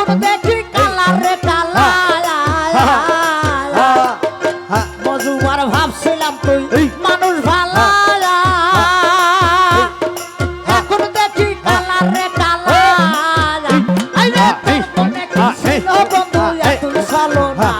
এখন দেখি কালার রে কালা মজুবার ভাবছিলাম তুই মানুষ ভালা এখন দেখি কালার রে কালা আইরে মনে কি ছিল বন্ধু এত চলো না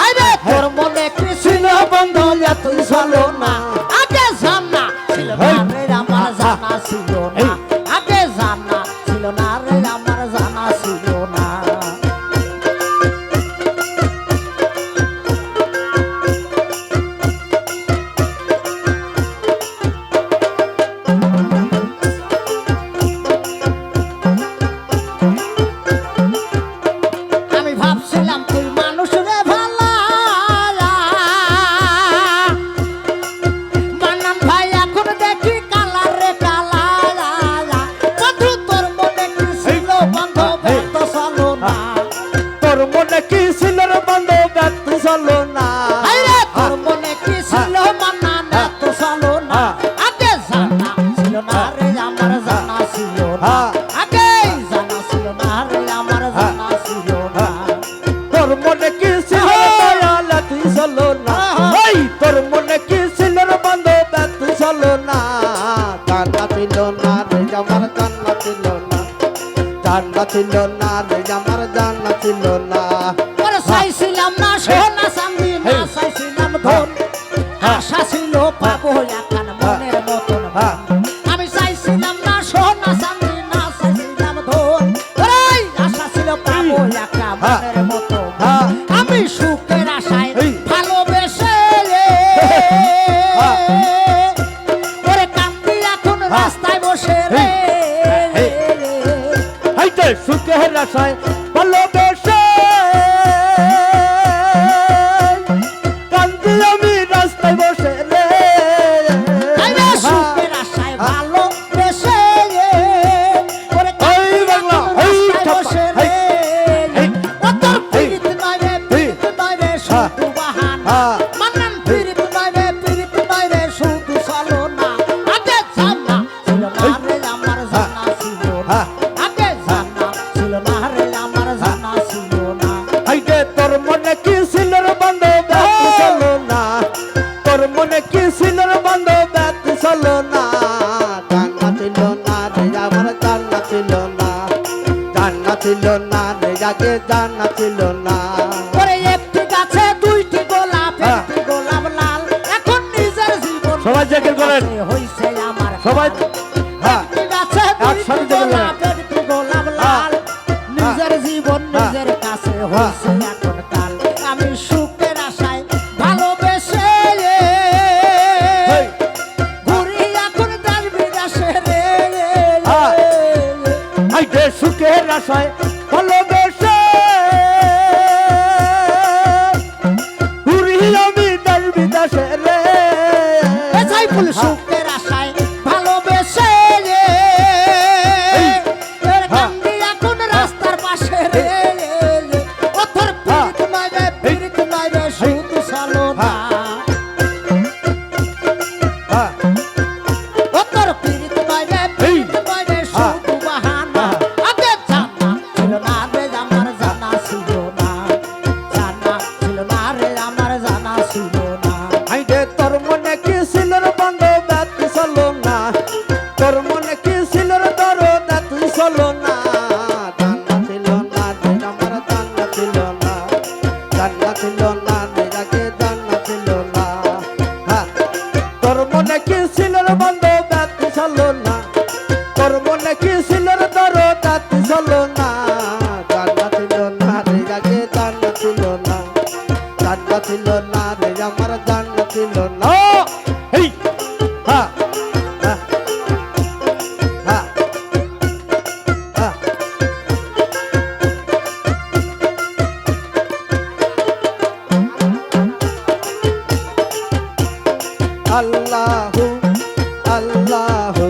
আইরে তোর মনে কি ছিল বন্ধু এত চলো না আগে জানা ছিল না রে আমার জানা ছিল না আগে জানা ছিল না রে আমার জানা ছিল না আমি ভাবছিলাম তুই মানুষ রে ভালা মান্নান ভাই এখন দেখি কালার রে কালা বন্ধু তোর মনে কি ছিল বন্ধু ব্যর্থ চলো না তোর মনে কি ছিল রে বন্ধু ব্যর্থ চলো না আরে তোর মনে কি ছিল মান্নান এত চলো না আগে জানা ছিল না রে আমার জানা ছিল না আগে জানা ছিল না রে আমার জানা ছিল না তোর মনে কি ছিল দয়াল তুই চলো না ওই তোর মনে কি ছিল রে বন্ধু ব্যর্থ চলো না জানা ছিল না রে আমার জানা ছিল না জানা ছিল না রে আমার জানা ছিল না ওরে চাইছিলাম না সোনা চাঁদি না চাইছিলাম ধন আশা ছিল পাবো একান মনের মতন আমি চাইছিলাম না সোনা চাঁদি না চাইছিলাম ধন ওরে আশা ছিল পাবো একা মনের মতন আমি সুখের আশায় ভালোবেসে ওরে কান্দি এখন রাস্তায় বসে রে হাইতে সুখের আশায় ভালোবেসে কান্দি আমি রাস্তায় বসে রে আরে সুখের আশায় ভালোবেসে ওরে কান্দি বাংলা, এখন রাস্তায় ঠাপ্পা, বসে রে ও তোর পীড়িত নয় রে পীড়িত নয় রে শুধু বাহানা মান্নান পীড়িত নয় রে শুধু চলো না আগে জানা ছিল না রে আমার জানা ছিল না আগে জানা ছিল না রে আমার জানা ছিল না হাইতে তোর মনে কি ছিল রে বন্ধু ব্যর্থ চলো না তোর মনে কি ছিল রে বন্ধু ব্যর্থ চলো না জানা ছিল না রে আমার জানা ছিল না জানা ছিল না রে আগে জানা ছিল না ওরে একটি গাছে দুইটি গোলাপ একটি গোলাপ লাল এখন নিজের জীবন সবাই জিকির করেন। হইছে আমার সবাই হ্যাঁ একটি গাছে একসাথে দুইটি জিকির করেন। গোলাপ একটি গোলাপ লাল নিজের জীবন নিজের কাছে হইছে এখন কাল আমি সুখের আশায় ভালোবেসে হেই। ঘুরি এখন দেশ বিদেশে রে হাইতে সুখের আশায় ভালোবেসে ঘুরি আমি দেশ বিদেশে রে এসাই ফুল সুখের আশায় ভালোবেসে এর কান্দি এখন রাস্তার পাশে রে ও তোর পীড়িত নয় রে শুধু চলো না ও তোর পীড়িত নয় রে শুধু বাহানা আগে জানা ছিল না রে আমার জানা ছিল না জানা ছিল না রে আমার জানা ছিল না হাইতে তোর মনে কি ছিল রে বন্ধু ব্যর্থ চলো না তোর মনে কি ছিল রে দরদ তুই চলো না জানা ছিল না রে আমার জানা ছিল না জানা ছিল না রে আগে জানা ছিল না হ্যাঁ তোর মনে কি ছিল রে বন্ধু ব্যর্থ চলো না তোর মনে কি ছিল রে দরদ তুই চলো না জানা ছিল না রে আগে জানা ছিল না জানা ছিল না রে আমার জানা ছিল না হেই হ্যাঁ হ্যাঁ হ্যাঁ হ্যাঁ আল্লাহু আল্লাহু